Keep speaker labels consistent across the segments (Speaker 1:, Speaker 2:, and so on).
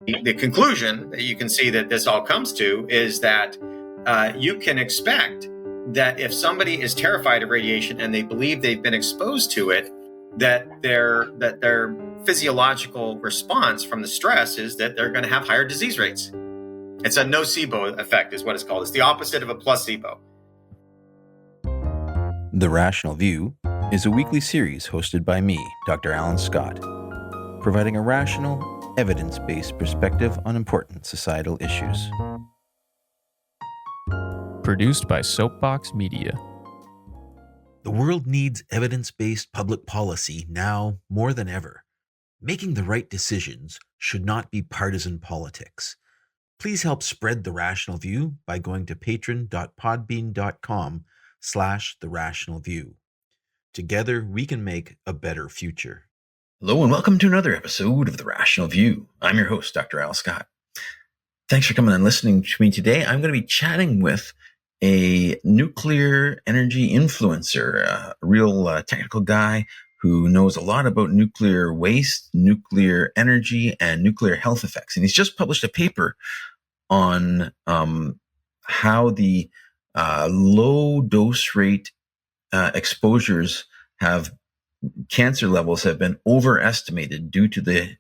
Speaker 1: The conclusion that you can see that this all comes to is that you can expect that if somebody is terrified of radiation and they believe they've been exposed to it, that their physiological response from the stress is that they're going to have higher disease rates. It's a nocebo effect is what it's called. It's the opposite of a placebo.
Speaker 2: The Rational View is a weekly series hosted by me, Dr. Alan Scott, providing a rational, evidence-based perspective on important societal issues.
Speaker 3: Produced by Soapbox Media.
Speaker 2: The world needs evidence-based public policy now more than ever. Making the right decisions should not be partisan politics. Please help spread The Rational View by going to patron.podbean.com/The Rational View. Together, we can make a better future.
Speaker 4: Hello and welcome to another episode of The Rational View. I'm your host, Dr. Al Scott. Thanks for coming and listening to me today. I'm going to be chatting with a nuclear energy influencer, a real technical guy who knows a lot about nuclear waste, nuclear energy, and nuclear health effects. And he's just published a paper on how the low dose rate exposures cancer levels have been overestimated due to the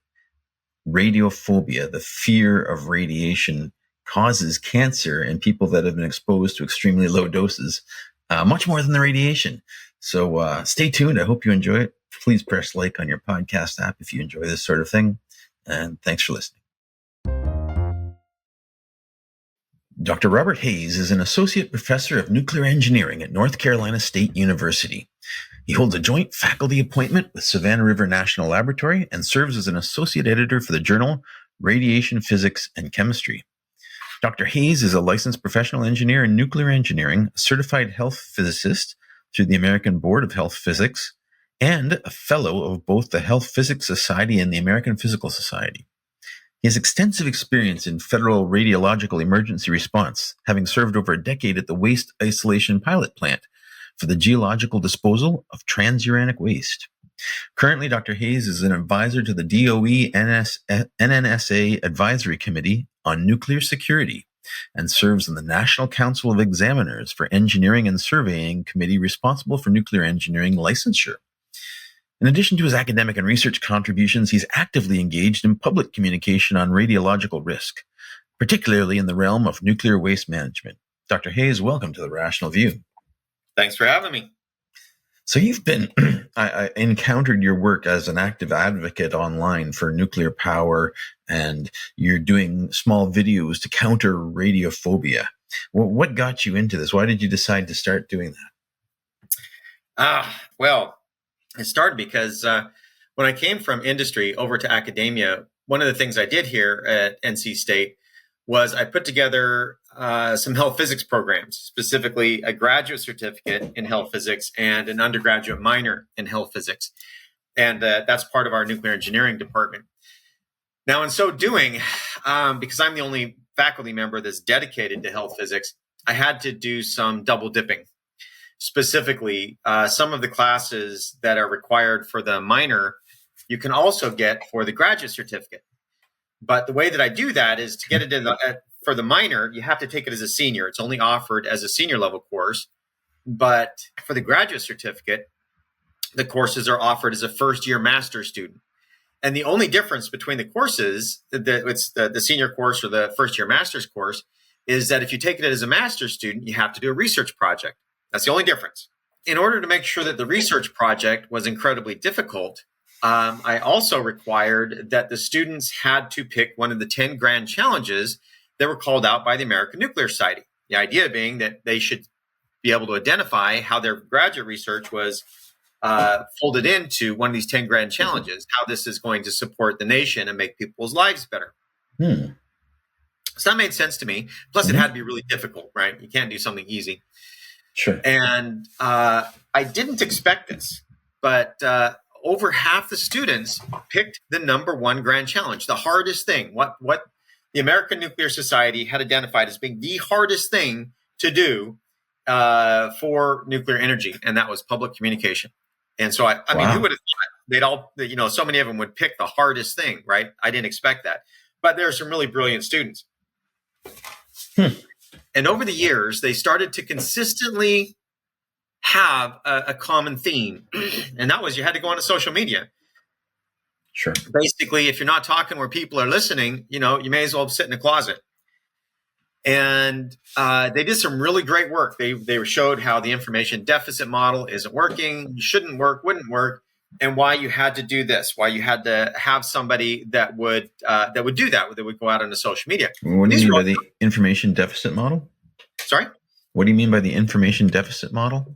Speaker 4: radiophobia, the fear of radiation causes cancer in people that have been exposed to extremely low doses, much more than the radiation. So stay tuned. I hope you enjoy it. Please press like on your podcast app if you enjoy this sort of thing. And thanks for listening. Dr. Robert Hayes is an associate professor of nuclear engineering at North Carolina State University. He holds a joint faculty appointment with Savannah River National Laboratory and serves as an associate editor for the journal Radiation Physics and Chemistry. Dr. Hayes is a licensed professional engineer in nuclear engineering, a certified health physicist through the American Board of Health Physics, and a fellow of both the Health Physics Society and the American Physical Society. He has extensive experience in federal radiological emergency response, having served over a decade at the Waste Isolation Pilot Plant for the geological disposal of transuranic waste. Currently, Dr. Hayes is an advisor to the DOE-NNSA Advisory Committee on Nuclear Security and serves on the National Council of Examiners for Engineering and Surveying Committee responsible for nuclear engineering licensure. In addition to his academic and research contributions, he's actively engaged in public communication on radiological risk, particularly in the realm of nuclear waste management. Dr. Hayes, welcome to The Rational View.
Speaker 1: Thanks for having me.
Speaker 4: So you've been, I encountered your work as an active advocate online for nuclear power, and you're doing small videos to counter radiophobia. What got you into this? Why did you decide to start doing that?
Speaker 1: Well, it started because when I came from industry over to academia, one of the things I did here at NC State was I put together some health physics programs, specifically a graduate certificate in health physics and an undergraduate minor in health physics. And that's part of our nuclear engineering department. Now, in so doing, because I'm the only faculty member that's dedicated to health physics, I had to do some double dipping. Specifically, some of the classes that are required for the minor, you can also get for the graduate certificate. But the way that I do that is to get it for the minor, you have to take it as a senior. It's only offered as a senior level course. But for the graduate certificate, the courses are offered as a first-year master's student. And the only difference between the courses, it's the senior course or the first-year master's course, is that if you take it as a master's student, you have to do a research project. That's the only difference. In order to make sure that the research project was incredibly difficult, I also required that the students had to pick one of the 10 grand challenges that were called out by the American Nuclear Society. The idea being that they should be able to identify how their graduate research was folded into one of these 10 grand challenges, how this is going to support the nation and make people's lives better. So that made sense to me. Plus, it had to be really difficult, right? You can't do something easy.
Speaker 4: Sure.
Speaker 1: And I didn't expect this, but over half the students picked the number one grand challenge, the hardest thing, what the American Nuclear Society had identified as being the hardest thing to do for nuclear energy, and that was public communication. And so, I mean, who would have thought they'd all, so many of them would pick the hardest thing, right? I didn't expect that. but there are some really brilliant students. And over the years, they started to consistently have a common theme, and that was you had to go onto social media.
Speaker 4: Sure.
Speaker 1: Basically, if you're not talking where people are listening, you may as well sit in a closet. And they did some really great work. They showed how the information deficit model isn't working, shouldn't work, wouldn't work, and why you had to do this, why you had to have somebody that would do that would go out on the social media.
Speaker 4: What do you mean by the information deficit model?
Speaker 1: Sorry?
Speaker 4: What do you mean by the information deficit model?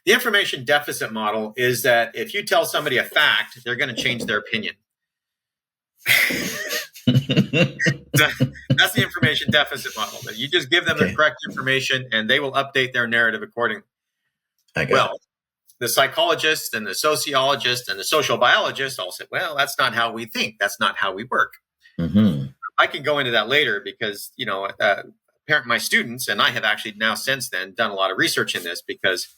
Speaker 1: The information deficit model is that if you tell somebody a fact, they're going to change their opinion. That's the information deficit model. That you just give them the correct information and they will update their narrative accordingly. The psychologist and the sociologist and the social biologist all said, well, that's not how we think. That's not how we work.
Speaker 4: Mm-hmm.
Speaker 1: I can go into that later because, my students, and I have actually now since then done a lot of research in this because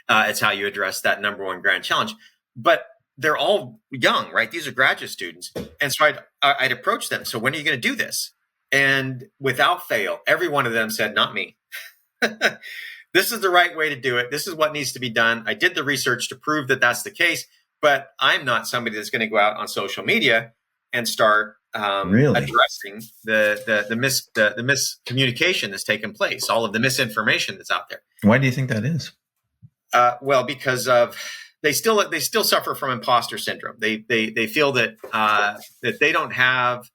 Speaker 1: it's how you address that number one grand challenge. But they're all young, right? These are graduate students. And so I'd approach them. So when are you going to do this? And without fail, every one of them said, not me. This is the right way to do it. This is what needs to be done. I did the research to prove that that's the case, but I'm not somebody that's going to go out on social media and start addressing the miscommunication that's taken place, all of the misinformation that's out there.
Speaker 4: Why do you think that is?
Speaker 1: Well, because of they still suffer from imposter syndrome. They feel that that they don't have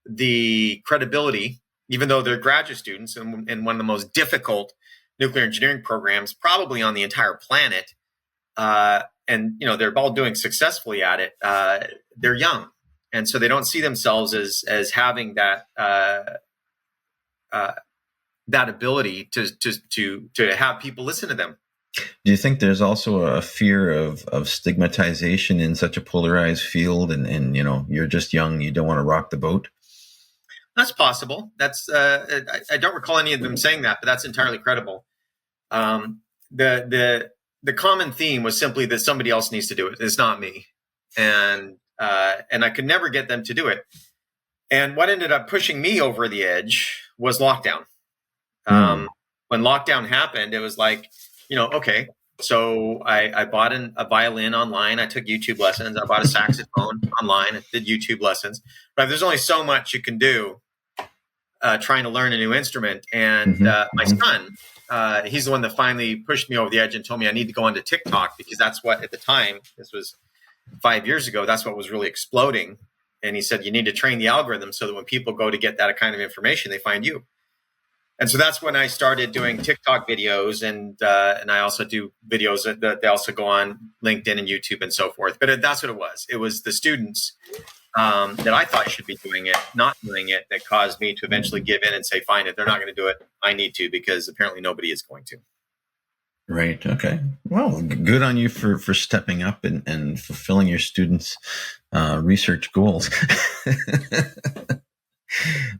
Speaker 1: the credibility, even though they're graduate students in one of the most difficult nuclear engineering programs probably on the entire planet, and they're all doing successfully at it. They're young, and so they don't see themselves as having that ability to have people listen to them.
Speaker 4: Do you think there's also a fear of stigmatization in such a polarized field, and you're just young, you don't want to rock the boat?
Speaker 1: That's possible. That's I don't recall any of them saying that, but that's entirely credible. The common theme was simply that somebody else needs to do it. It's not me, and I could never get them to do it. And what ended up pushing me over the edge was lockdown. When lockdown happened, it was like, okay. So I bought a violin online. I took YouTube lessons. I bought a saxophone online. I did YouTube lessons. But there's only so much you can do trying to learn a new instrument. And my son, he's the one that finally pushed me over the edge and told me I need to go onto TikTok because that's what, at the time, this was 5 years ago, that's what was really exploding. And he said, you need to train the algorithm so that when people go to get that kind of information, they find you. And so that's when I started doing TikTok videos, and I also do videos that they also go on LinkedIn and YouTube and so forth. But that's what it was. It was the students that I thought should be doing it, not doing it, that caused me to eventually give in and say, fine, if they're not going to do it, I need to, because apparently nobody is going to.
Speaker 4: Right. Okay. Well, good on you for stepping up and fulfilling your students' research goals.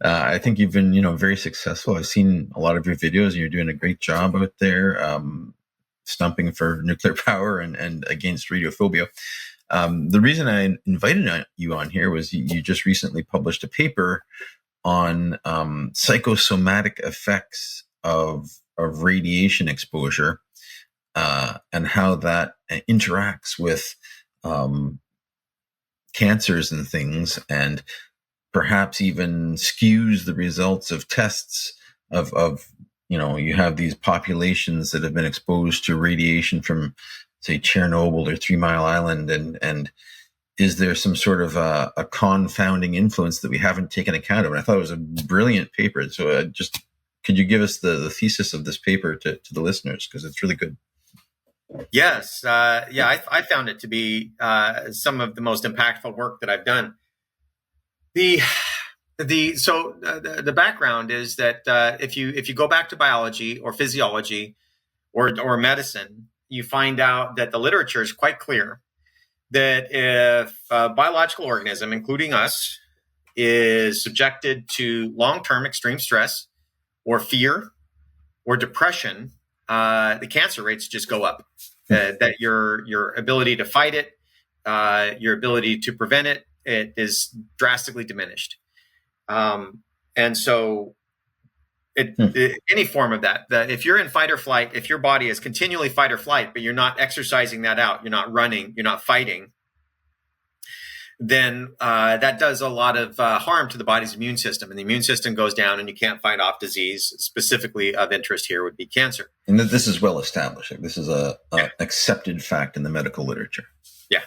Speaker 4: I think you've been, very successful. I've seen a lot of your videos, and you're doing a great job out there, stumping for nuclear power and against radiophobia. The reason I invited you on here was you just recently published a paper on psychosomatic effects of radiation exposure and how that interacts with cancers and things, and perhaps even skews the results of tests of you have these populations that have been exposed to radiation from, say, Chernobyl or 3 Mile Island, and is there some sort of a confounding influence that we haven't taken account of? And I thought it was a brilliant paper. So could you give us the thesis of this paper to the listeners, because it's really good?
Speaker 1: Yes. I found it to be some of the most impactful work that I've done. The background is that if you go back to biology or physiology or medicine, you find out that the literature is quite clear that if a biological organism, including us, is subjected to long-term extreme stress or fear or depression, the cancer rates just go up. That your ability to fight it, your ability to prevent it, it is drastically diminished. And so any form of that, if you're in fight or flight, if your body is continually fight or flight, but you're not exercising that out, you're not running, you're not fighting, then that does a lot of harm to the body's immune system. And the immune system goes down and you can't fight off disease. Specifically of interest here would be cancer.
Speaker 4: And this is well established. This is a accepted fact in the medical literature.
Speaker 1: Yeah.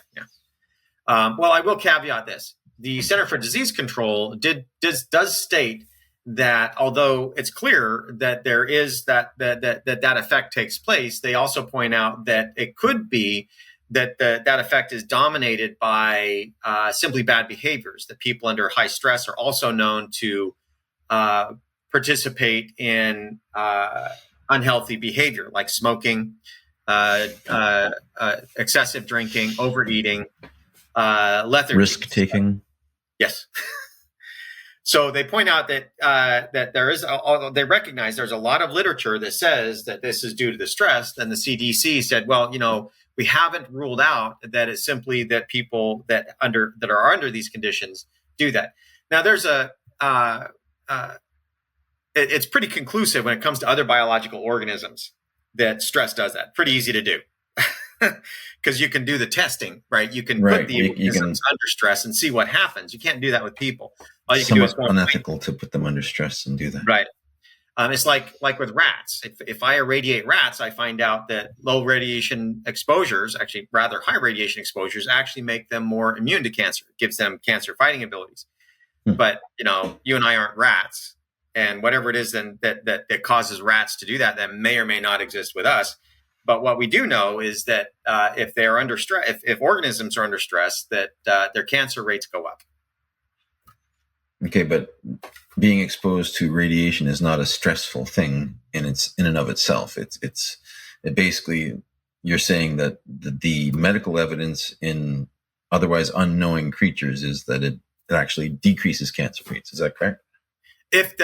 Speaker 1: Well, I will caveat this. The Center for Disease Control does state that although it's clear that there is that effect takes place, they also point out that it could be that that effect is dominated by simply bad behaviors, that people under high stress are also known to participate in unhealthy behavior like smoking, excessive drinking, overeating, lethargy.
Speaker 4: Risk taking.
Speaker 1: Yes. So they point out that that there is, they recognize there's a lot of literature that says that this is due to the stress. Then the CDC said, well, we haven't ruled out that it's simply that people that are under these conditions do that. Now there's it's pretty conclusive when it comes to other biological organisms that stress does that. Pretty easy to do. Because you can do the testing, right? You can put the organisms under stress and see what happens. You can't do that with people. All you can do is
Speaker 4: unethical to put them under stress and do that.
Speaker 1: Right. It's like with rats. If I irradiate rats, I find out that low radiation exposures, actually rather high radiation exposures, actually make them more immune to cancer. It gives them cancer fighting abilities. But you and I aren't rats, and whatever it is then that causes rats to do that may or may not exist with us. But what we do know is that if they are under stress, if organisms are under stress, that their cancer rates go up.
Speaker 4: Okay, but being exposed to radiation is not a stressful thing in and of itself. It basically, you're saying that the medical evidence in otherwise unknowing creatures is that it actually decreases cancer rates. Is that correct?
Speaker 1: If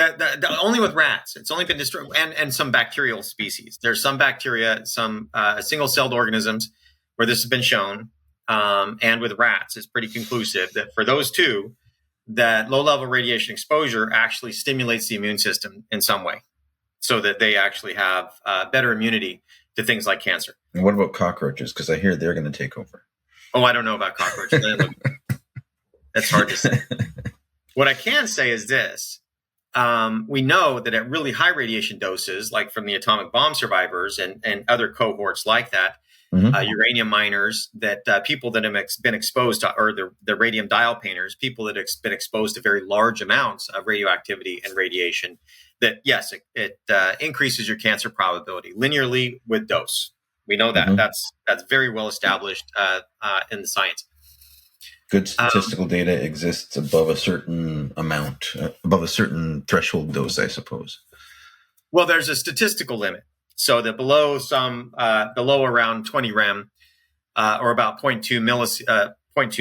Speaker 1: only with rats, it's only been destroyed, and some bacterial species. There's some bacteria, some single-celled organisms where this has been shown, and with rats, it's pretty conclusive that for those two, that low-level radiation exposure actually stimulates the immune system in some way, so that they actually have better immunity to things like cancer.
Speaker 4: And what about cockroaches? Because I hear they're going to take over.
Speaker 1: Oh, I don't know about cockroaches. That's hard to say. What I can say is this. We know that at really high radiation doses, like from the atomic bomb survivors and other cohorts like that, uranium miners, that people that have been exposed to, or the radium dial painters, people that have been exposed to very large amounts of radioactivity and radiation, that yes, it increases your cancer probability linearly with dose. We know that. That's very well established in the science.
Speaker 4: Good statistical data exists above a certain amount, above a certain threshold dose, I suppose.
Speaker 1: Well, there's a statistical limit. So that below around 20 rem or about 0.2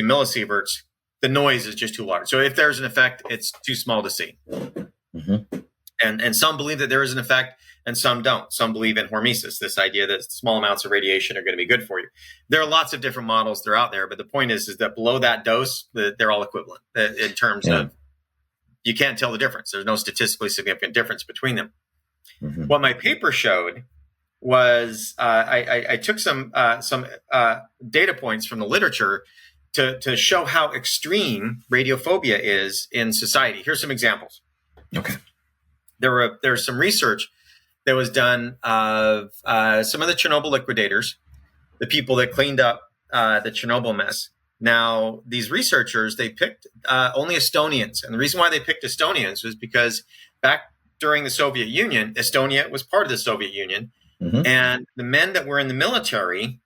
Speaker 1: millisieverts, the noise is just too large. So if there's an effect, it's too small to see. And some believe that there is an effect and some don't. Some believe in hormesis, this idea that small amounts of radiation are going to be good for you. There are lots of different models that are out there, but the point is that below that dose, they're all equivalent in terms of you can't tell the difference. There's no statistically significant difference between them. What my paper showed was I took some data points from the literature to show how extreme radiophobia is in society. Here's some examples.
Speaker 4: Okay.
Speaker 1: There's some research that was done of some of the Chernobyl liquidators, the people that cleaned up the Chernobyl mess. Now, these researchers, they picked only Estonians. And the reason why they picked Estonians was because back during the Soviet Union, Estonia was part of the Soviet Union. And the men that were in the military,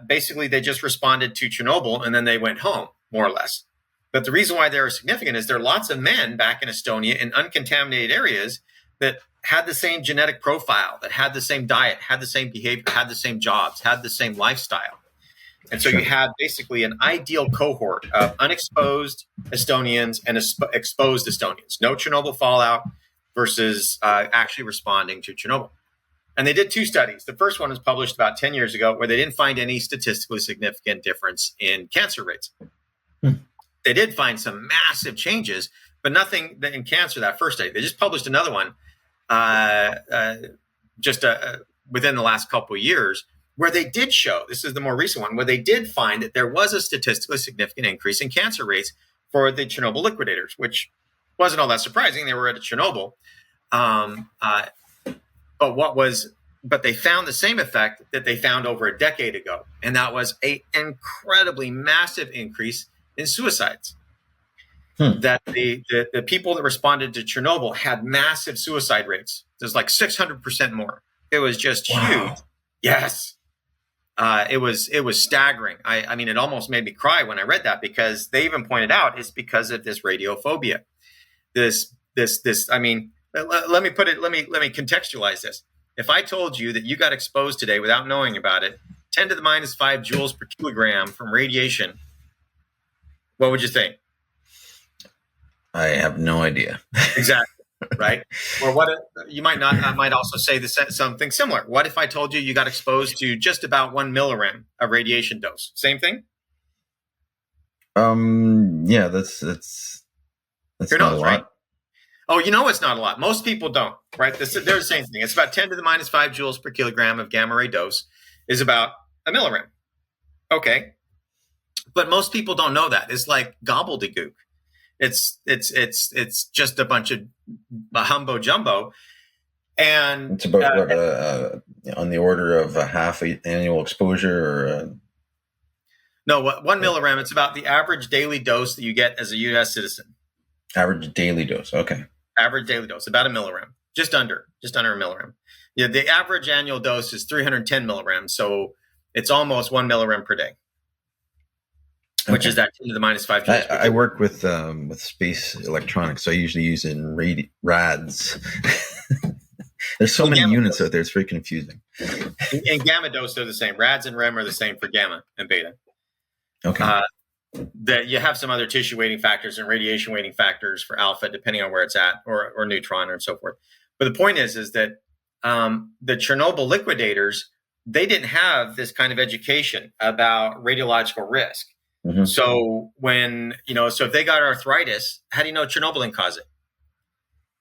Speaker 1: basically, they just responded to Chernobyl and then they went home, more or less. But the reason why they are significant is there are lots of men back in Estonia in uncontaminated areas that had the same genetic profile, that had the same diet, had the same behavior, had the same jobs, had the same lifestyle. And so you had basically an ideal cohort of unexposed Estonians and exposed Estonians. No Chernobyl fallout versus actually responding to Chernobyl. And they did two studies. The first one was published about 10 years ago where they didn't find any statistically significant difference in cancer rates. they did find some massive changes, but nothing in cancer that first day. They just published another one within the last couple of years, where they did show, this is the more recent one, where they did find that there was a statistically significant increase in cancer rates for the Chernobyl liquidators, which wasn't all that surprising. They were at Chernobyl. But they found the same effect that they found over a decade ago. And that was an incredibly massive increase in suicides. That the people that responded to Chernobyl had massive suicide rates. There's like 600% more. It was just huge. Yes. It was staggering. I mean, it almost made me cry when I read that, because they even pointed out it's because of this radiophobia. I mean, let me contextualize this. If I told you that you got exposed today without knowing about it, 10 to the minus 5 joules per kilogram from radiation, what would you think?
Speaker 4: I have no idea.
Speaker 1: Exactly. Right. Or what you might not, I might also say something similar. What if I told you you got exposed to just about 1 milligram of radiation dose? Same thing.
Speaker 4: Yeah, that's not a lot.
Speaker 1: Right? Oh, it's not a lot. Most people don't, right? They're the same thing. It's about 10 to the minus 5 joules per kilogram of gamma ray dose is about a milligram. Okay. But most people don't know that. It's like gobbledygook. It's just a bunch of humbo jumbo. And
Speaker 4: it's about on the order of a half annual exposure, or
Speaker 1: no, 1 milligram. It's about the average daily dose that you get as a U.S. citizen.
Speaker 4: Average daily dose. Okay.
Speaker 1: Average daily dose, about a milligram, just under a milligram. Yeah, the average annual dose is 310 milligrams, so it's almost 1 milligram per day, which is that 10 to the minus 5 joules.
Speaker 4: I work with space electronics, so I usually use in rads. There's so many units out there; it's very confusing.
Speaker 1: And gamma dose are the same. Rads and REM are the same for gamma and beta.
Speaker 4: Okay.
Speaker 1: That you have some other tissue weighting factors and radiation weighting factors for alpha, depending on where it's at, or neutron, and so forth. But the point is that the Chernobyl liquidators, they didn't have this kind of education about radiological risk. Mm-hmm. So so if they got arthritis, how do you know Chernobyl didn't cause it?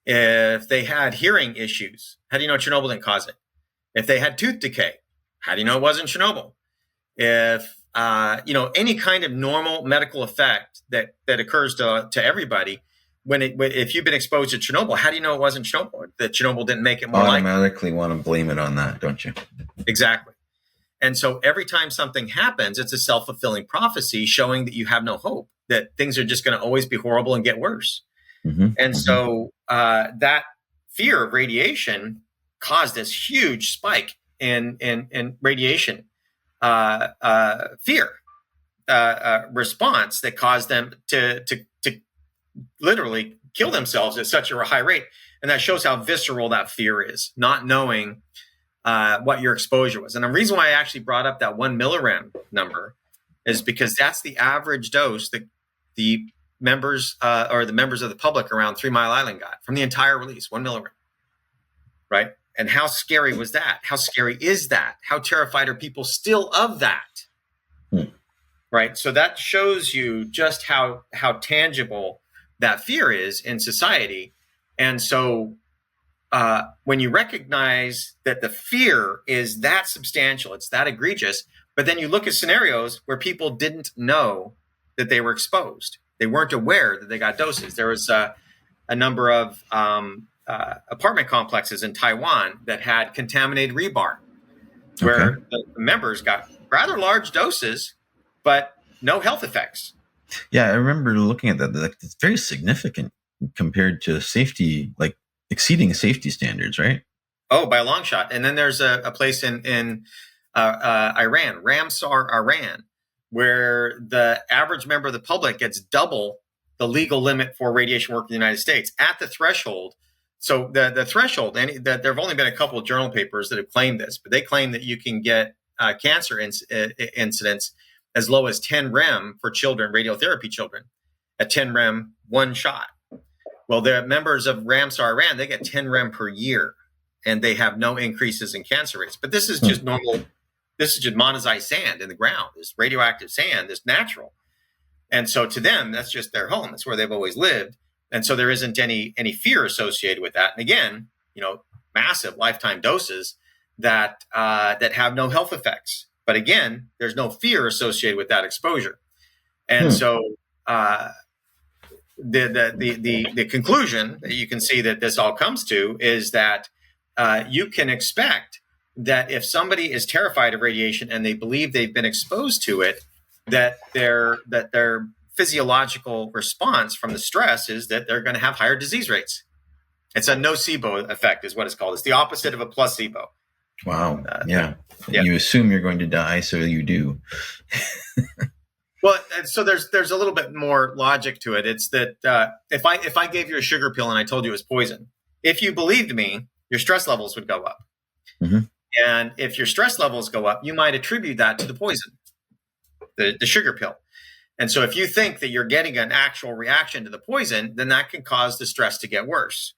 Speaker 1: If they had hearing issues, how do you know Chernobyl didn't cause it? If they had tooth decay, how do you know it wasn't Chernobyl? If any kind of normal medical effect that occurs to everybody, if you've been exposed to Chernobyl, how do you know it wasn't Chernobyl? That Chernobyl didn't make it more
Speaker 4: automatically want to blame it on that, don't you?
Speaker 1: Exactly. And so every time something happens, it's a self-fulfilling prophecy showing that you have no hope, that things are just going to always be horrible and get worse. Mm-hmm. And so that fear of radiation caused this huge spike in radiation fear response that caused them to literally kill themselves at such a high rate. And that shows how visceral that fear is, not knowing what your exposure was. And the reason why I actually brought up that 1 milligram number is because that's the average dose that the members of the public around 3 Mile Island got from the entire release, 1 milligram, right? And how scary was that? How scary is that? How terrified are people still of that? Right? So that shows you just how tangible that fear is in society. And so when you recognize that the fear is that substantial, it's that egregious, but then you look at scenarios where people didn't know that they were exposed. They weren't aware that they got doses. There was a number of apartment complexes in Taiwan that had contaminated rebar, where the members got rather large doses, but no health effects.
Speaker 4: Yeah, I remember looking at that. It's very significant compared to safety, like exceeding safety standards, right?
Speaker 1: Oh, by a long shot. And then there's a place in Iran, Ramsar, Iran, where the average member of the public gets double the legal limit for radiation work in the United States at the threshold. So the threshold, and there have only been a couple of journal papers that have claimed this, but they claim that you can get cancer incidence as low as 10 rem for children, radiotherapy children, at 10 rem, one shot. Well, the members of Ramsar Iran, they get 10 rem per year, and they have no increases in cancer rates. But this is just normal. This is just monazite sand in the ground, this radioactive sand, this natural. And so to them, that's just their home. That's where they've always lived. And so there isn't any fear associated with that. And again, massive lifetime doses that have no health effects. But again, there's no fear associated with that exposure. And so the conclusion that you can see that this all comes to is that you can expect that if somebody is terrified of radiation and they believe they've been exposed to it, that their physiological response from the stress is that they're going to have higher disease rates. It's a nocebo effect is what it's called. It's the opposite of a placebo.
Speaker 4: Wow. Yeah. You assume you're going to die, so you do.
Speaker 1: Well, so there's a little bit more logic to it. It's that if I gave you a sugar pill and I told you it was poison, if you believed me, your stress levels would go up.
Speaker 4: Mm-hmm.
Speaker 1: And if your stress levels go up, you might attribute that to the poison, the sugar pill. And so if you think that you're getting an actual reaction to the poison, then that can cause the stress to get worse.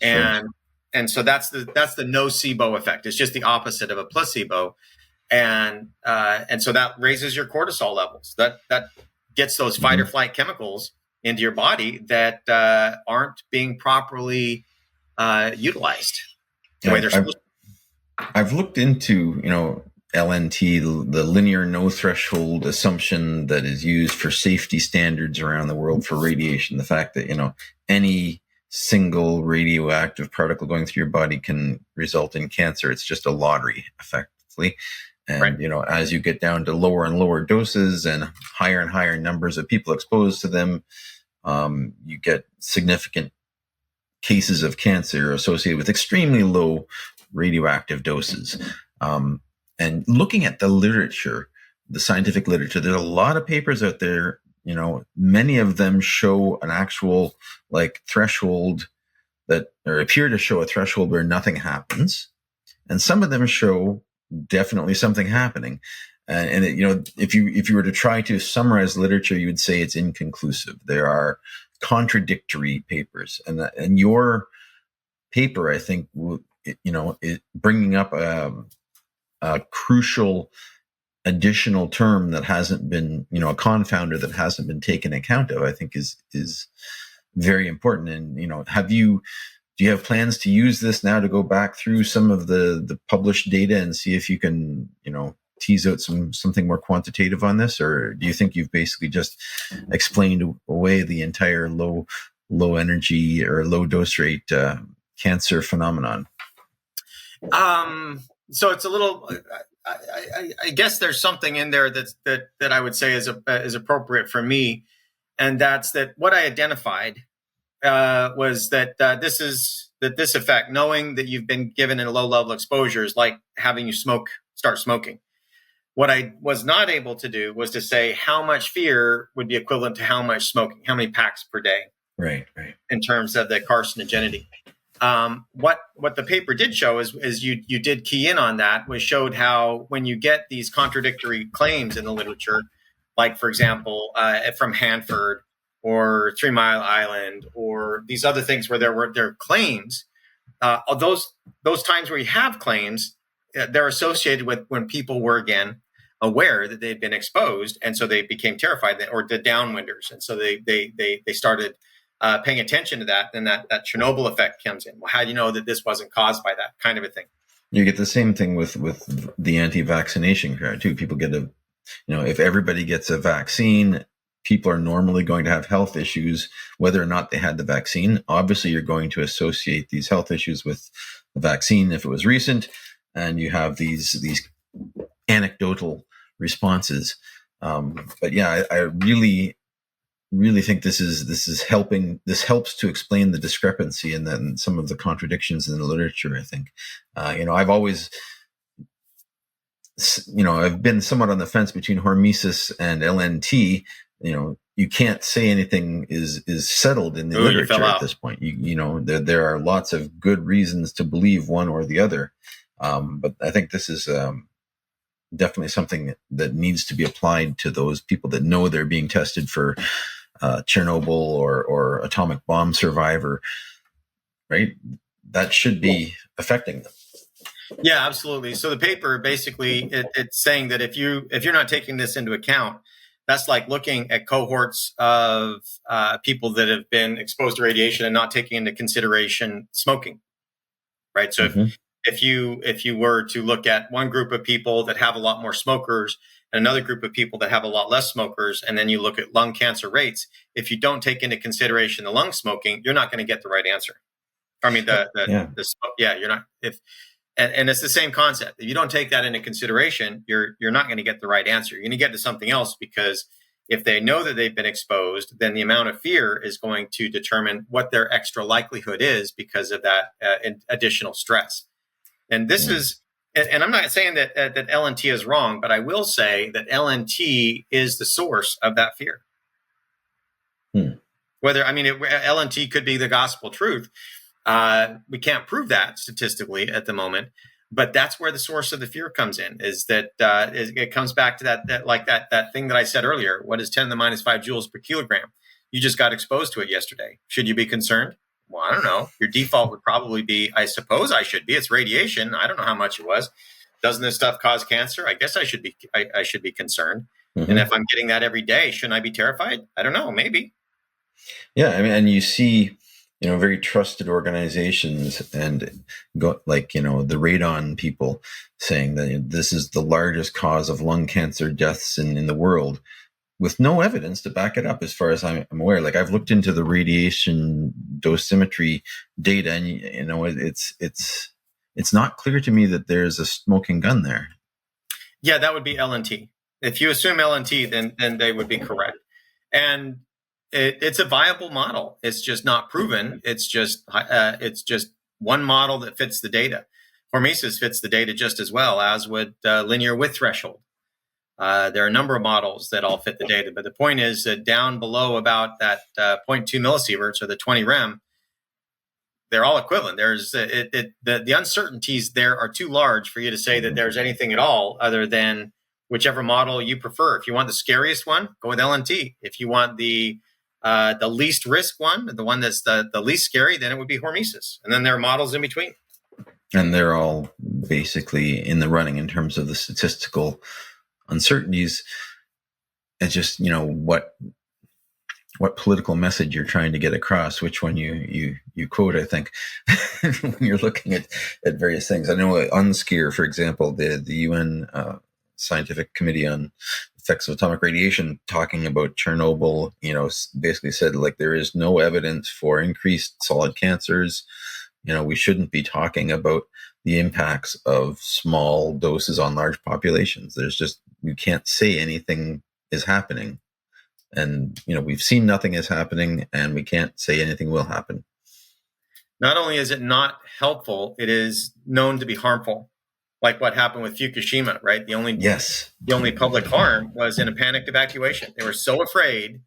Speaker 1: Sure. And so that's the nocebo effect. It's just the opposite of a placebo. And so that raises your cortisol levels. That gets those fight or flight chemicals into your body that aren't being properly utilized the way they're supposed to.
Speaker 4: I've looked into, LNT, the linear no threshold assumption that is used for safety standards around the world for radiation. The fact that, any single radioactive particle going through your body can result in cancer. It's just a lottery, effectively. And, right. As you get down to lower and lower doses and higher numbers of people exposed to them, you get significant cases of cancer associated with extremely low radioactive doses. And looking at the literature, the scientific literature, there's a lot of papers out there, many of them show an actual threshold or appear to show a threshold where nothing happens. And some of them show definitely something happening. And if you were to try to summarize literature, you would say it's inconclusive. There are contradictory papers, and your paper, I think, it bringing up a crucial additional term that hasn't been, a confounder that hasn't been taken account of, I think is very important. And, do you have plans to use this now to go back through some of the published data and see if you can, tease out something more quantitative on this? Or do you think you've basically just explained away the entire low energy or low dose rate cancer phenomenon?
Speaker 1: So it's a little, I guess there's something in there that I would say is appropriate for me. And that's that what I identified was that this effect, knowing that you've been given a low level exposure, is like having you start smoking. What I was not able to do was to say how much fear would be equivalent to how much smoking, how many packs per day,
Speaker 4: right,
Speaker 1: in terms of the carcinogenity. What the paper did show is you did key in on that, showed how when you get these contradictory claims in the literature, like for example from Hanford or 3 Mile Island or these other things where there are claims, those times where you have claims, they're associated with when people were again aware that they'd been exposed, and so they became terrified, or the downwinders, and so they started paying attention to that, and that Chernobyl effect comes in. Well, how do you know that this wasn't caused by that kind of a thing?
Speaker 4: You get the same thing with the anti-vaccination crowd too. People get if everybody gets a vaccine, people are normally going to have health issues, whether or not they had the vaccine. Obviously, you're going to associate these health issues with the vaccine if it was recent, and you have these anecdotal responses. But yeah, I really think this is helping. This helps to explain the discrepancy and then some of the contradictions in the literature. I think, I've always, I've been somewhat on the fence between hormesis and LNT. You can't say anything is settled in the literature at this point. There are lots of good reasons to believe one or the other. But I think this is definitely something that needs to be applied to those people that know they're being tested for Chernobyl or atomic bomb survivor, right? That should be affecting them.
Speaker 1: Yeah, absolutely. So the paper basically it's saying that if you're not taking this into account, That's like looking at cohorts of people that have been exposed to radiation and not taking into consideration smoking, right? So if you were to look at one group of people that have a lot more smokers and another group of people that have a lot less smokers, and then you look at lung cancer rates, if you don't take into consideration the lung smoking, you're not going to get the right answer. I mean, you're not. And it's the same concept. If you don't take that into consideration, you're not going to get the right answer. You're going to get to something else, because if they know that they've been exposed, then the amount of fear is going to determine what their extra likelihood is because of that additional stress. And this is, and I'm not saying that LNT is wrong, but I will say that LNT is the source of that fear. LNT could be the gospel truth. We can't prove that statistically at the moment, but that's where the source of the fear comes in. Is that it comes back to that thing that I said earlier. What is 10 to the minus 5 joules per kilogram? You just got exposed to it yesterday. Should you be concerned? Well, I don't know. Your default would probably be, I suppose I should be. It's radiation. I don't know how much it was. Doesn't this stuff cause cancer? I guess I should be. I should be concerned. And if I'm getting that every day, shouldn't I be terrified? I don't know. Maybe.
Speaker 4: Yeah, I mean, and you see, very trusted organizations and the radon people saying that this is the largest cause of lung cancer deaths in the world, with no evidence to back it up, as far as I'm aware. Like, I've looked into the radiation dosimetry data, and it's not clear to me that there's a smoking gun there.
Speaker 1: Yeah, that would be LNT. If you assume LNT, then they would be correct. And it's a viable model. It's just not proven. It's just one model that fits the data. Hormesis fits the data just as well, as would linear width threshold. There are a number of models that all fit the data, but the point is that down below about that 0.2 millisieverts, or the 20 rem, they're all equivalent. There's the uncertainties there are too large for you to say that there's anything at all other than whichever model you prefer. If you want the scariest one, go with LNT. If you want the least risk one, the one that's the least scary, then it would be hormesis. And then there are models in between.
Speaker 4: And they're all basically in the running in terms of the statistical uncertainties. It's just, what political message you're trying to get across, which one you quote, I think, when you're looking at various things. I know UNSCEAR, for example, the UN Scientific Committee on Effects of Atomic Radiation, talking about Chernobyl, basically said, like, there is no evidence for increased solid cancers. We shouldn't be talking about the impacts of small doses on large populations. You can't say anything is happening. And, we've seen nothing is happening, and we can't say anything will happen.
Speaker 1: Not only is it not helpful, it is known to be harmful. Like what happened with Fukushima, right? The only public harm was in a panicked evacuation. They were so afraid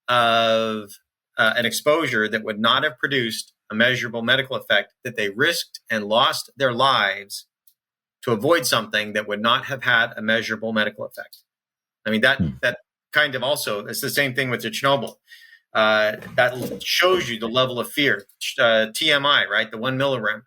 Speaker 1: of an exposure that would not have produced a measurable medical effect that they risked and lost their lives to avoid something that would not have had a measurable medical effect. I mean, that kind of also, it's the same thing with the Chernobyl. That shows you the level of fear. TMI, right? The 1 millirem.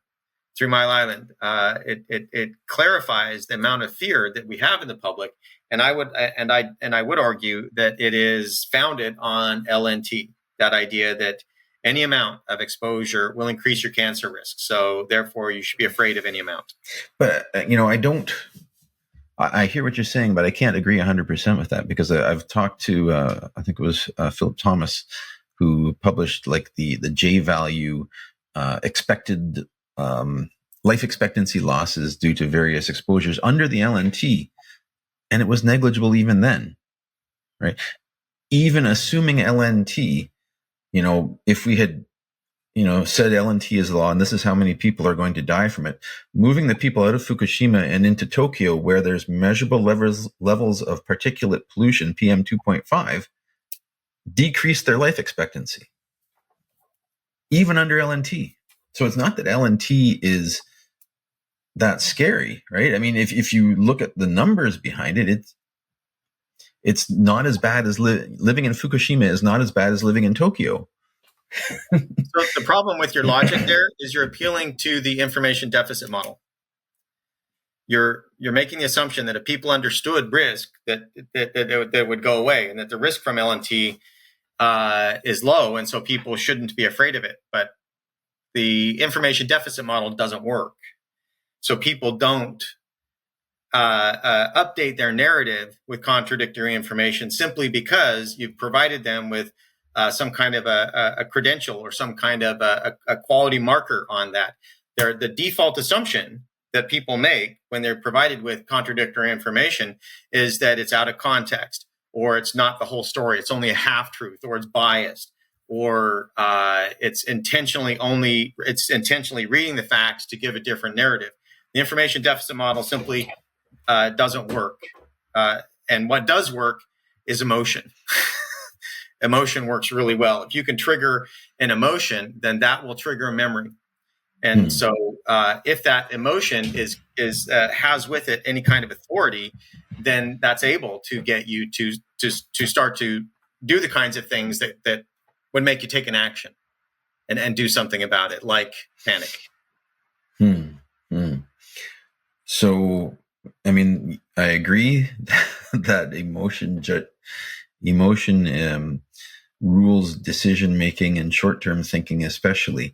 Speaker 1: 3 Mile Island, it clarifies the amount of fear that we have in the public, and I would argue that it is founded on LNT, that idea that any amount of exposure will increase your cancer risk, so therefore you should be afraid of any amount.
Speaker 4: But I hear what you're saying, but I can't agree 100% with that, because I've talked to I think it was Philip Thomas, who published like the J value expected life expectancy losses due to various exposures under the LNT, and it was negligible even then, right? Even assuming LNT, if we had, said LNT is law and this is how many people are going to die from it, moving the people out of Fukushima and into Tokyo, where there's measurable levels of particulate pollution, PM 2.5, decrease their life expectancy, even under LNT. So it's not that LNT is that scary, right? I mean, if you look at the numbers behind it, it's not as bad as living in Fukushima is not as bad as living in Tokyo.
Speaker 1: So the problem with your logic there is you're appealing to the information deficit model. you're making the assumption that if people understood risk, that it would go away, and that the risk from LNT is low, and so people shouldn't be afraid of it. But the information deficit model doesn't work, so people don't update their narrative with contradictory information simply because you've provided them with some kind of a credential or some kind of a quality marker on that. The default assumption that people make when they're provided with contradictory information is that it's out of context, or it's not the whole story. It's only a half truth, or it's biased, or it's intentionally reading the facts to give a different narrative. The information deficit model simply doesn't work. And what does work is emotion. Emotion works really well. If you can trigger an emotion, then that will trigger a memory. And so if that emotion has with it any kind of authority, then that's able to get you to start to do the kinds of things that would make you take an action and do something about it, like panic.
Speaker 4: So, I mean, I agree that emotion rules decision making and short-term thinking, especially.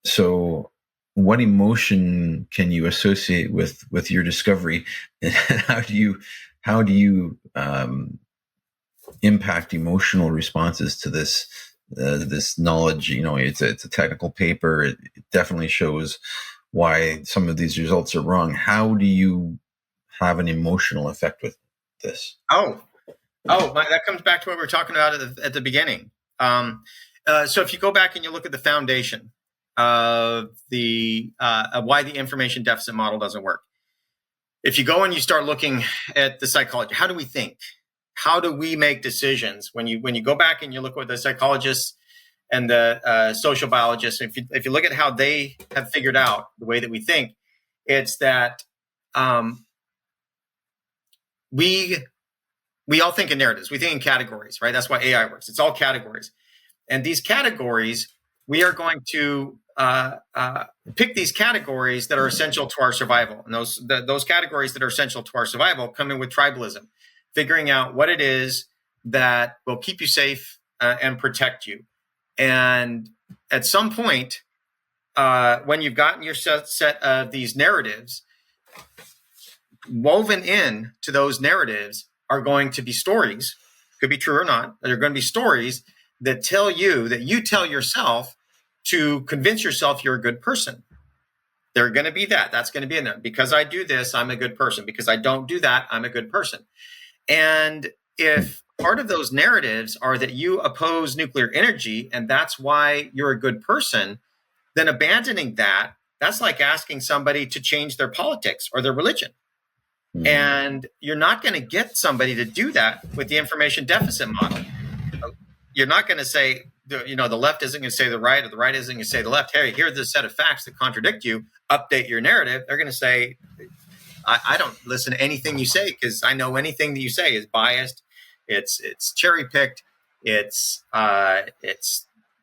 Speaker 4: So, what emotion can you associate with your discovery, and how do you impact emotional responses to this knowledge? It's a technical paper. It definitely shows why some of these results are wrong. How do you have an emotional effect with this?
Speaker 1: That comes back to what we were talking about at the beginning. So if you go back and you look at the foundation of why the information deficit model doesn't work, if you go and you start looking at the psychology, how do we think? How do we make decisions? When you go back and you look at the psychologists and the social biologists, if you look at how they have figured out the way that we think, it's that we all think in narratives. We think in categories, right? That's why AI works. It's all categories. And these categories, we are going to pick these categories that are essential to our survival. And those categories that are essential to our survival come in with tribalism, figuring out what it is that will keep you safe and protect you. And at some point, when you've gotten your set of these narratives, woven in to those narratives are going to be stories, could be true or not. They're going to be stories that tell you, that you tell yourself to convince yourself you're a good person. They're going to be that's going to be in there. Because I do this, I'm a good person. Because I don't do that, I'm a good person. And if part of those narratives are that you oppose nuclear energy and that's why you're a good person, then abandoning that's like asking somebody to change their politics or their religion. And you're not going to get somebody to do that with the information deficit model. You're not going to say, the left isn't going to say the right, or the right isn't going to say the left. Hey, here's a set of facts that contradict you. Update your narrative. They're going to say, I don't listen to anything you say because I know anything that you say is biased. It's cherry picked. It's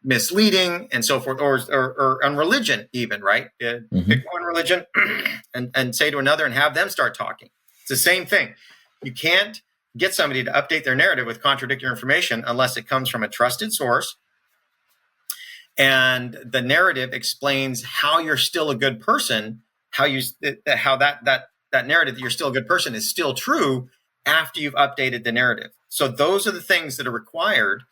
Speaker 1: misleading and so forth, or on religion even, right? Pick one religion and say to another and have them start talking. It's the same thing. You can't get somebody to update their narrative with contradictory information unless it comes from a trusted source and the narrative explains how you're still a good person, how that narrative that you're still a good person is still true after you've updated the narrative. So those are the things that are required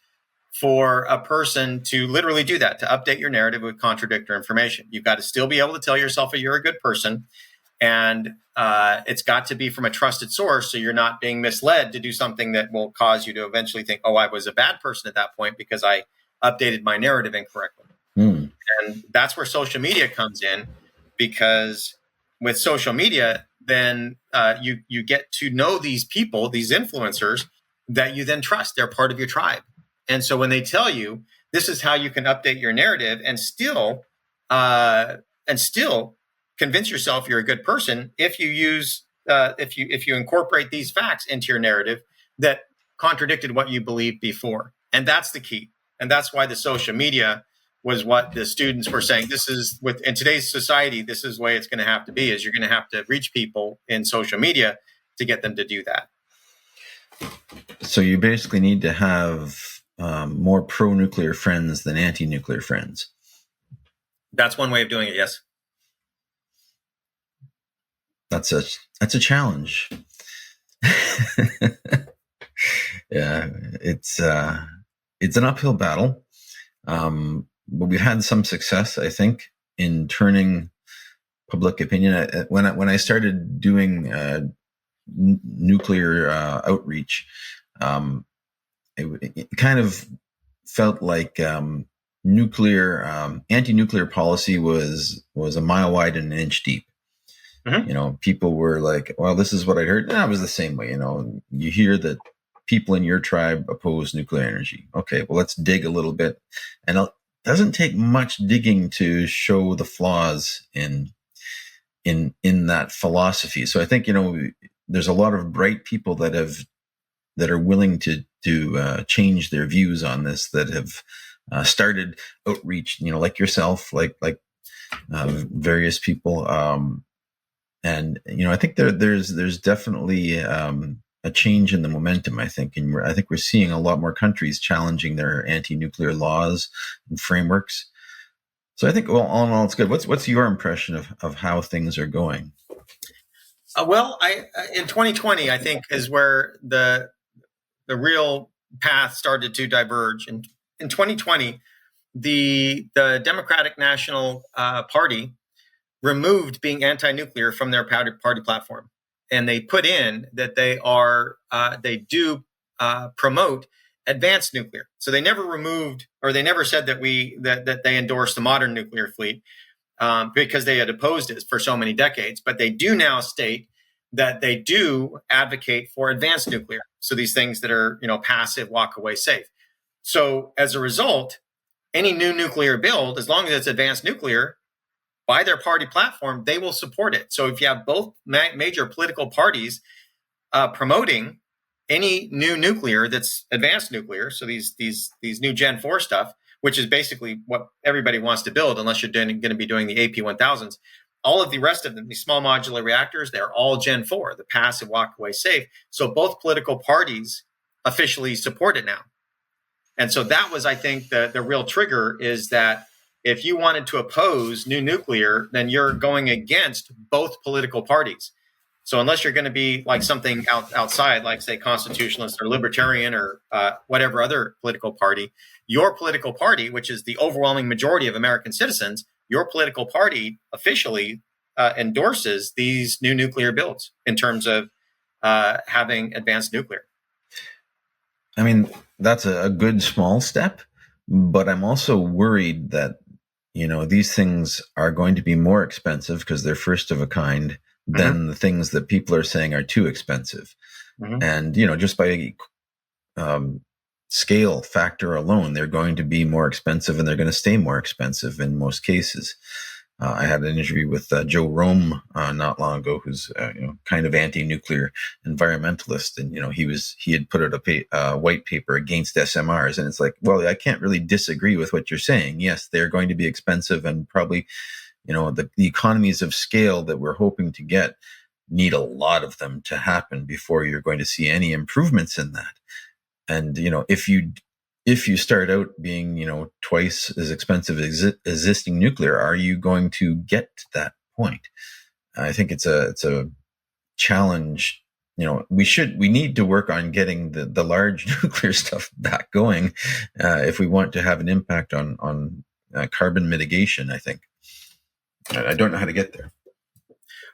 Speaker 1: for a person to literally do that, to update your narrative with contradictory information. You've got to still be able to tell yourself that you're a good person, and it's got to be from a trusted source, so you're not being misled to do something that will cause you to eventually think, oh, I was a bad person at that point because I updated my narrative incorrectly. And that's where social media comes in, because with social media, then you get to know these people, these influencers that you then trust. They're part of your tribe. And so when they tell you this is how you can update your narrative and still convince yourself you're a good person, if you use if you incorporate these facts into your narrative that contradicted what you believed before. And that's the key. And that's why the social media was what the students were saying. This is in today's society, this is the way it's going to have to be, is you're going to have to reach people in social media to get them to do that.
Speaker 4: So you basically need to have more pro-nuclear friends than anti-nuclear friends.
Speaker 1: That's one way of doing it, yes.
Speaker 4: That's a challenge. Yeah, it's an uphill battle, but we've had some success, I think, in turning public opinion. When I started doing nuclear outreach, it kind of felt like anti-nuclear policy was a mile wide and an inch deep. Mm-hmm. People were like, well, this is what I'd heard. And it was the same way. You hear that people in your tribe oppose nuclear energy. Okay, well, let's dig a little bit. And it doesn't take much digging to show the flaws in that philosophy. So I think, there's a lot of bright people that are willing to change their views on this, that have started outreach, like yourself, like various people. And I think there's definitely a change in the momentum. I think, and I think we're seeing a lot more countries challenging their anti-nuclear laws and frameworks. So I think, well, all in all, it's good. What's your impression of how things are going?
Speaker 1: Well, in 2020, I think is where the real path started to diverge. And in 2020, the Democratic National Party removed being anti-nuclear from their party platform, and they put in that they do promote advanced nuclear. So they never removed, or they never said that they endorsed the modern nuclear fleet because they had opposed it for so many decades. But they do now state that they do advocate for advanced nuclear. So these things that are passive, walk away safe. So as a result, any new nuclear build, as long as it's advanced nuclear, by their party platform, they will support it. So if you have both major political parties promoting any new nuclear that's advanced nuclear, so these new Gen 4 stuff, which is basically what everybody wants to build, unless you're going to be doing the AP1000s, all of the rest of them, these small modular reactors, they're all Gen 4, the passive, walk-away safe. So both political parties officially support it now. And so that was, I think, the real trigger, is that if you wanted to oppose new nuclear, then you're going against both political parties. So unless you're going to be like something outside, like, say, constitutionalist or libertarian or whatever other political party, your political party, which is the overwhelming majority of American citizens, your political party officially endorses these new nuclear builds in terms of having advanced nuclear.
Speaker 4: I mean, that's a good small step, but I'm also worried that these things are going to be more expensive because they're first of a kind than the things that people are saying are too expensive. Mm-hmm. And, just by scale factor alone, they're going to be more expensive, and they're going to stay more expensive in most cases. I had an interview with Joe Rome not long ago, who's kind of anti-nuclear environmentalist, and he had put out a white paper against SMRs, and it's like, well, I can't really disagree with what you're saying. Yes, they're going to be expensive, and probably the economies of scale that we're hoping to get need a lot of them to happen before you're going to see any improvements in that. And if you start out being, twice as expensive as existing nuclear, are you going to get to that point? I think it's a challenge. We need to work on getting the large nuclear stuff back going if we want to have an impact on carbon mitigation. I think. I don't know how to get there.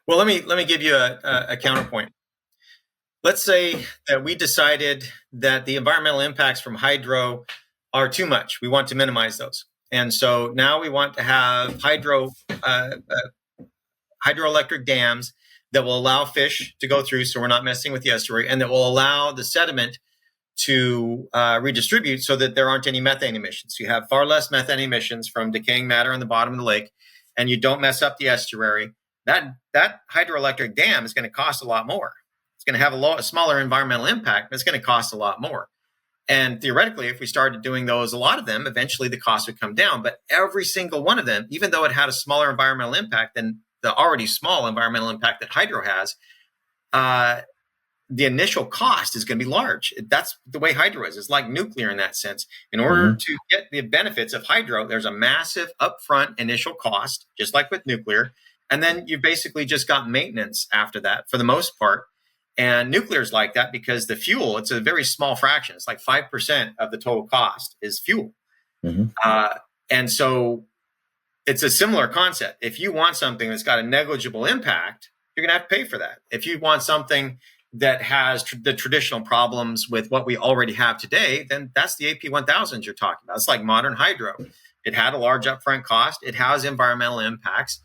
Speaker 1: Well, let me give you a counterpoint. Let's say that we decided that the environmental impacts from hydro are too much. We want to minimize those. And so now we want to have hydroelectric dams that will allow fish to go through, so we're not messing with the estuary, and that will allow the sediment to redistribute so that there aren't any methane emissions. You have far less methane emissions from decaying matter on the bottom of the lake, and you don't mess up the estuary. That hydroelectric dam is going to cost a lot more. It's going to have a smaller environmental impact, but it's going to cost a lot more. And theoretically, if we started doing those, a lot of them, eventually the cost would come down. But every single one of them, even though it had a smaller environmental impact than the already small environmental impact that hydro has, the initial cost is going to be large. That's the way hydro is. It's like nuclear in that sense. In order to get the benefits of hydro, there's a massive upfront initial cost, just like with nuclear. And then you basically just got maintenance after that for the most part. And nuclear is like that because the fuel, it's a very small fraction. It's like 5% of the total cost is fuel. And so it's a similar concept. If you want something that's got a negligible impact, you're going to have to pay for that. If you want something that has the traditional problems with what we already have today, then that's the AP1000s you're talking about. It's like modern hydro. It had a large upfront cost. It has environmental impacts.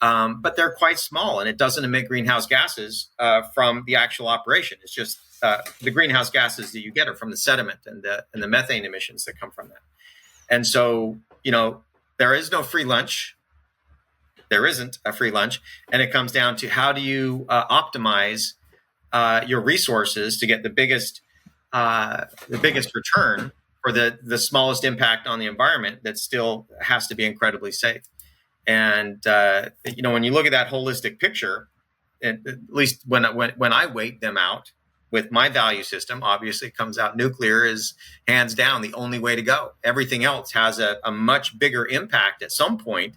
Speaker 1: But they're quite small, and it doesn't emit greenhouse gases from the actual operation. It's just the greenhouse gases that you get are from the sediment and the methane emissions that come from that. And so, there is no free lunch. There isn't a free lunch, and it comes down to how do you optimize your resources to get the biggest return for the smallest impact on the environment that still has to be incredibly safe. And, when you look at that holistic picture, at least when I weight them out with my value system, obviously it comes out nuclear is hands down the only way to go. Everything else has a much bigger impact at some point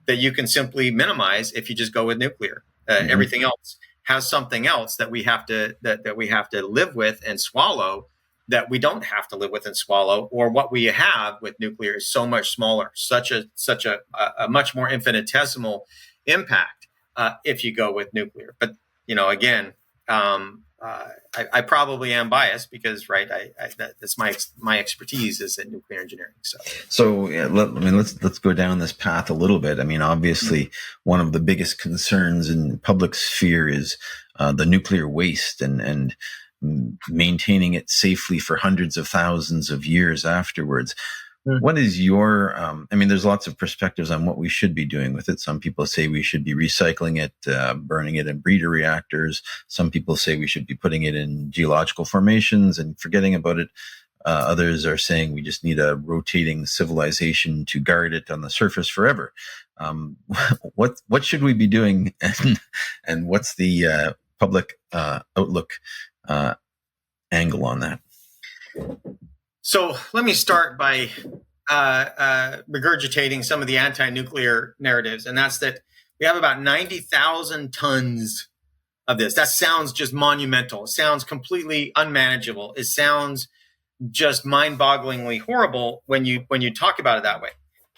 Speaker 1: that you can simply minimize if you just go with nuclear. Everything else has something else that we have to live with and swallow that we don't have to live with and swallow, or what we have with nuclear is so much smaller, such a much more infinitesimal impact if you go with nuclear. But again, I probably am biased because that's my expertise is in nuclear engineering.
Speaker 4: So yeah, let's go down this path a little bit. I mean, obviously, one of the biggest concerns in the public sphere is the nuclear waste and maintaining it safely for hundreds of thousands of years afterwards. What is your, there's lots of perspectives on what we should be doing with it. Some people say we should be recycling it, burning it in breeder reactors. Some people say we should be putting it in geological formations and forgetting about it. Others are saying we just need a rotating civilization to guard it on the surface forever. What should we be doing, and what's the public outlook angle on that?
Speaker 1: So let me start by regurgitating some of the anti-nuclear narratives, and that's that we have about 90,000 tons of this. That sounds just monumental. It sounds completely unmanageable. It sounds just mind-bogglingly horrible when you talk about it that way.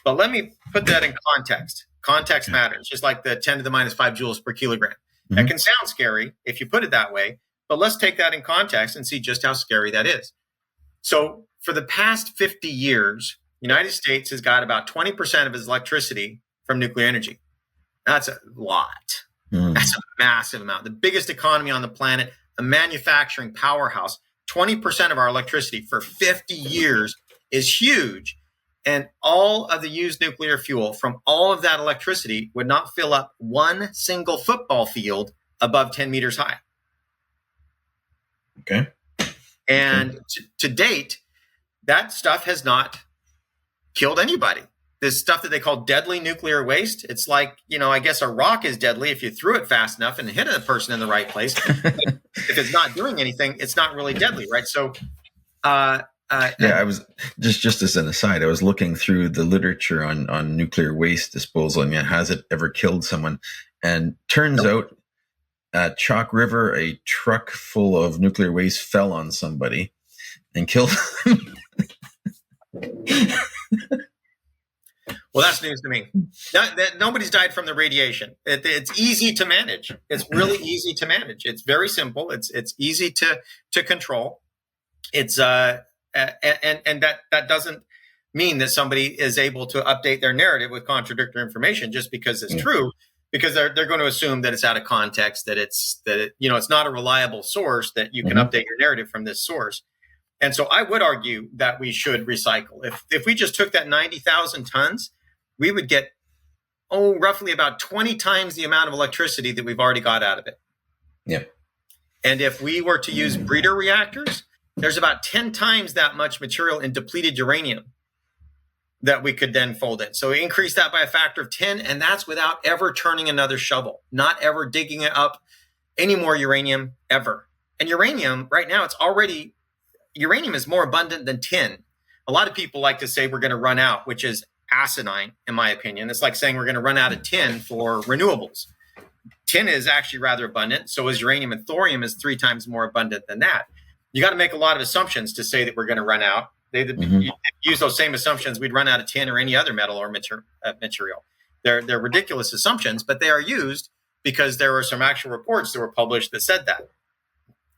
Speaker 1: But let me put that in context. Context matters, just like the 10 to the minus 5 joules per kilogram. That can sound scary if you put it that way, but let's take that in context and see just how scary that is. So for the past 50 years, the United States has got about 20% of its electricity from nuclear energy. That's a lot. That's a massive amount. The biggest economy on the planet, a manufacturing powerhouse. 20% of our electricity for 50 years is huge. And all of the used nuclear fuel from all of that electricity would not fill up one single football field above 10 meters high.
Speaker 4: Okay.
Speaker 1: And to date, that stuff has not killed anybody. This stuff that they call deadly nuclear waste, it's like, I guess a rock is deadly if you threw it fast enough and hit a person in the right place. If it's not doing anything, it's not really deadly, right? So,
Speaker 4: I was just as an aside, I was looking through the literature on nuclear waste disposal. I mean, has it ever killed someone? And turns out at Chalk River, a truck full of nuclear waste fell on somebody and killed them.
Speaker 1: Well, that's news to me. Nobody's died from the radiation. It's easy to manage. It's really easy to manage. It's very simple. It's easy to control. It's and that doesn't mean that somebody is able to update their narrative with contradictory information just because it's true, because they're going to assume that it's out of context, that it's not a reliable source, that you can update your narrative from this source. And so I would argue that we should recycle. If we just took that 90,000 tons, we would get roughly about 20 times the amount of electricity that we've already got out of it.
Speaker 4: Yeah.
Speaker 1: And if we were to use breeder reactors, there's about 10 times that much material in depleted uranium that we could then fold in. So we increase that by a factor of 10, and that's without ever turning another shovel, not ever digging it up any more uranium ever. And uranium, right now, uranium is more abundant than tin. A lot of people like to say we're going to run out, which is asinine, in my opinion. It's like saying we're going to run out of tin for renewables. Tin is actually rather abundant. So is uranium, and thorium is 3 times more abundant than that. You got to make a lot of assumptions to say that we're going to run out. If you use those same assumptions, we'd run out of tin or any other metal or material. They're ridiculous assumptions, but they are used because there were some actual reports that were published that said that.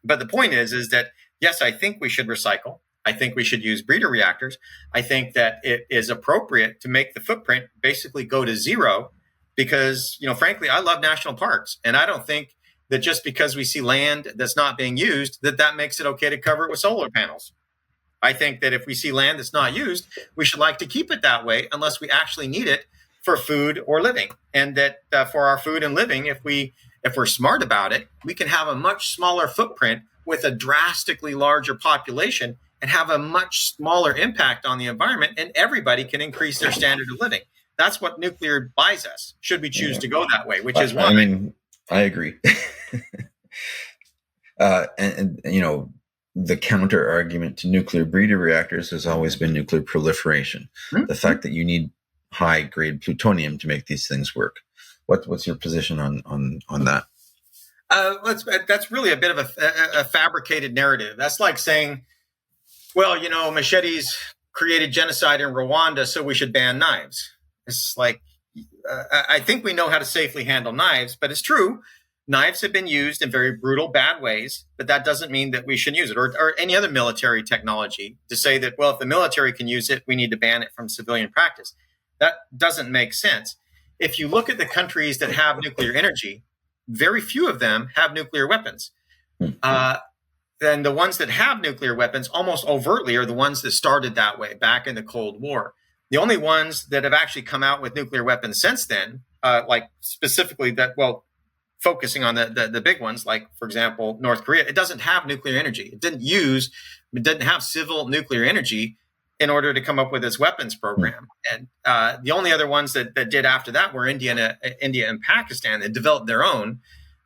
Speaker 1: But the point is that, yes, I think we should recycle. I think we should use breeder reactors. I think that it is appropriate to make the footprint basically go to zero because, frankly, I love national parks. And I don't think that just because we see land that's not being used, that makes it okay to cover it with solar panels. I think that if we see land that's not used, we should like to keep it that way unless we actually need it for food or living. And that for our food and living, if we're smart about it, we can have a much smaller footprint with a drastically larger population and have a much smaller impact on the environment, and everybody can increase their standard of living. That's what nuclear buys us, should we choose to go that way, which is why.
Speaker 4: I mean, I agree. And the counter argument to nuclear breeder reactors has always been nuclear proliferation. Mm-hmm. The fact that you need high grade plutonium to make these things work. What's your position on that?
Speaker 1: That's really a bit of a fabricated narrative. That's like saying, well, machetes created genocide in Rwanda, so we should ban knives. It's like, I think we know how to safely handle knives, but it's true. Knives have been used in very brutal, bad ways, but that doesn't mean that we should use it, or any other military technology to say that, well, if the military can use it, we need to ban it from civilian practice. That doesn't make sense. If you look at the countries that have nuclear energy, very few of them have nuclear weapons. Then the ones that have nuclear weapons almost overtly are the ones that started that way back in the Cold War. The only ones that have actually come out with nuclear weapons since then, like specifically focusing on the big ones, like, for example, North Korea, it doesn't have nuclear energy. It didn't have civil nuclear energy in order to come up with its weapons program. And the only other ones that did after that were India and Pakistan that developed their own.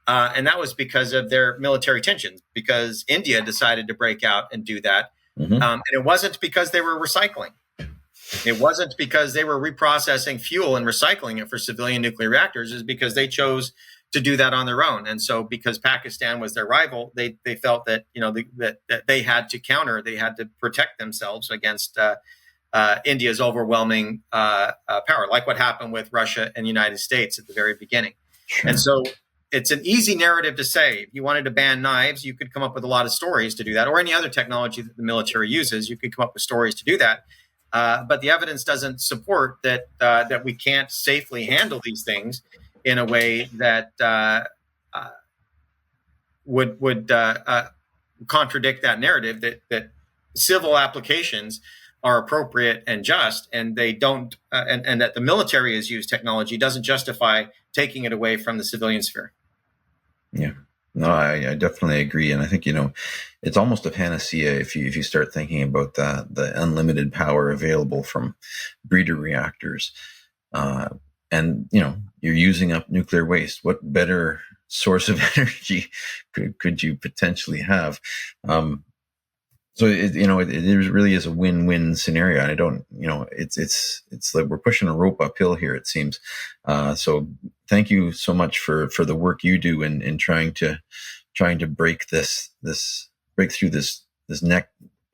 Speaker 1: And that was because of their military tensions, because India decided to break out and do that. Mm-hmm. And it wasn't because they were recycling. It wasn't because they were reprocessing fuel and recycling it for civilian nuclear reactors. It's because they chose to do that on their own. And so because Pakistan was their rival, they felt that, that they had to counter, they had to protect themselves against India's overwhelming power, like what happened with Russia and the United States at the very beginning. Sure. And so it's an easy narrative to say. If you wanted to ban knives, you could come up with a lot of stories to do that, or any other technology that the military uses. You could come up with stories to do that. But the evidence doesn't support that we can't safely handle these things in a way that would contradict that narrative that civil applications are appropriate and just, and they don't, and that the military has used technology doesn't justify taking it away from the civilian sphere.
Speaker 4: Yeah, no, I definitely agree, and I think it's almost a panacea if you start thinking about the unlimited power available from breeder reactors, and you're using up nuclear waste. What better source of energy could you potentially have? So it really is a win-win scenario. And I don't, it's like we're pushing a rope uphill here, it seems. So thank you so much for the work you do in trying to break through this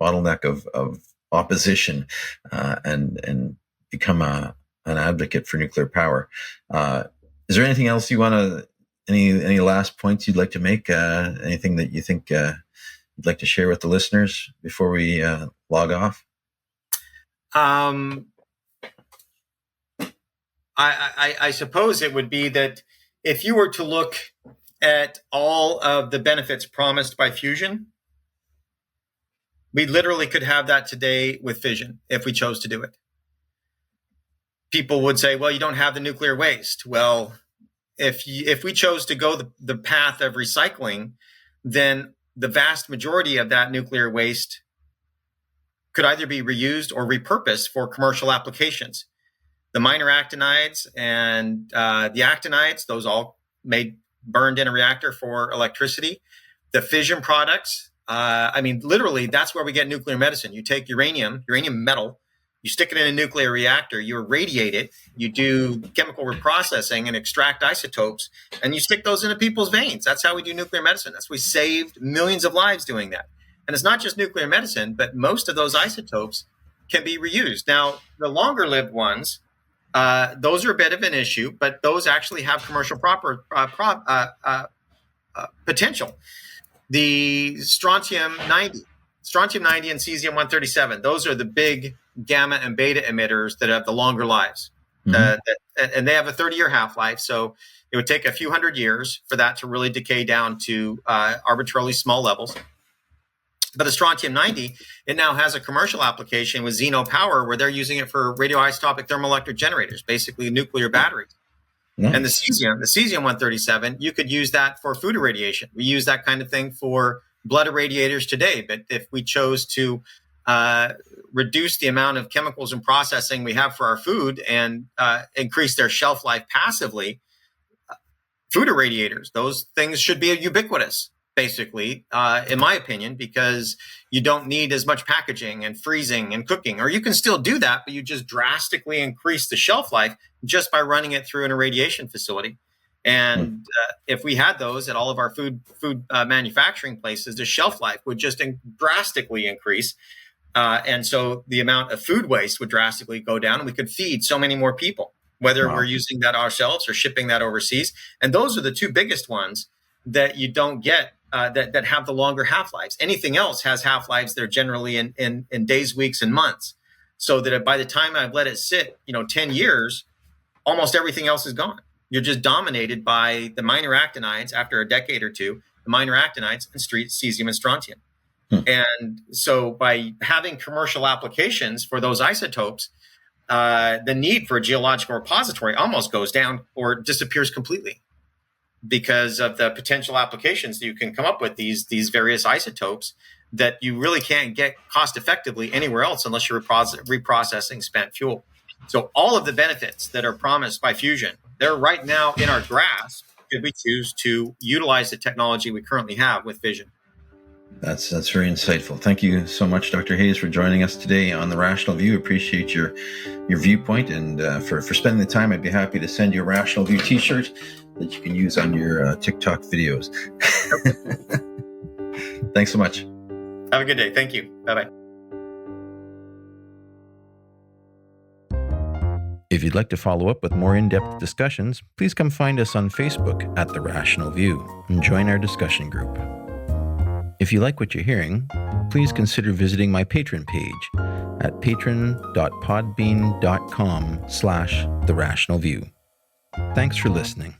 Speaker 4: bottleneck of opposition, and become an advocate for nuclear power. Is there anything else you want to, any last points you'd like to make? Anything that you think you'd like to share with the listeners before we log off?
Speaker 1: I suppose it would be that if you were to look at all of the benefits promised by fusion, we literally could have that today with fission if we chose to do it. People would say, well, you don't have the nuclear waste. Well, if we chose to go the path of recycling, then the vast majority of that nuclear waste could either be reused or repurposed for commercial applications. The minor actinides and the actinides, those all burned in a reactor for electricity. The fission products, literally, that's where we get nuclear medicine. You take uranium metal, you stick it in a nuclear reactor, you irradiate it, you do chemical reprocessing and extract isotopes, and you stick those into people's veins. That's how we do nuclear medicine. We saved millions of lives doing that. And it's not just nuclear medicine, but most of those isotopes can be reused. Now, the longer-lived ones, those are a bit of an issue, but those actually have commercial potential. The strontium-90 and cesium-137, those are the big gamma and beta emitters that have the longer lives. And they have a 30-year half-life, so it would take a few hundred years for that to really decay down to arbitrarily small levels. But the strontium-90, it now has a commercial application with Xeno Power, where they're using it for radioisotopic thermoelectric generators, basically nuclear batteries. Yeah. And the cesium-137, you could use that for food irradiation. We use that kind of thing for blood irradiators today. But if we chose to reduce the amount of chemicals and processing we have for our food and increase their shelf life passively, food irradiators, those things should be ubiquitous, basically, in my opinion, because you don't need as much packaging and freezing and cooking. Or you can still do that, but you just drastically increase the shelf life just by running it through an irradiation facility. And if we had those at all of our food manufacturing places, the shelf life would just drastically increase. And so the amount of food waste would drastically go down, and we could feed so many more people, whether we're using that ourselves or shipping that overseas. And those are the two biggest ones that you don't get that have the longer half-lives. Anything else has half-lives that are generally in days, weeks, and months. So that by the time I've let it sit, 10 years, almost everything else is gone. You're just dominated by the minor actinides after a decade or two, the minor actinides and cesium and strontium. And so by having commercial applications for those isotopes, the need for a geological repository almost goes down or disappears completely because of the potential applications that you can come up with these various isotopes that you really can't get cost effectively anywhere else unless you're reprocessing spent fuel. So all of the benefits that are promised by fusion, they're right now in our grasp if we choose to utilize the technology we currently have with fission.
Speaker 4: That's very insightful. Thank you so much, Dr. Hayes, for joining us today on The Rational View. Appreciate your viewpoint, and for spending the time. I'd be happy to send you a Rational View t-shirt that you can use on your TikTok videos. Thanks so much.
Speaker 1: Have a good day. Thank you. Bye-bye.
Speaker 2: If you'd like to follow up with more in-depth discussions, please come find us on Facebook at The Rational View and join our discussion group. If you like what you're hearing, please consider visiting my Patreon page at patron.podbean.com/therationalview. Thanks for listening.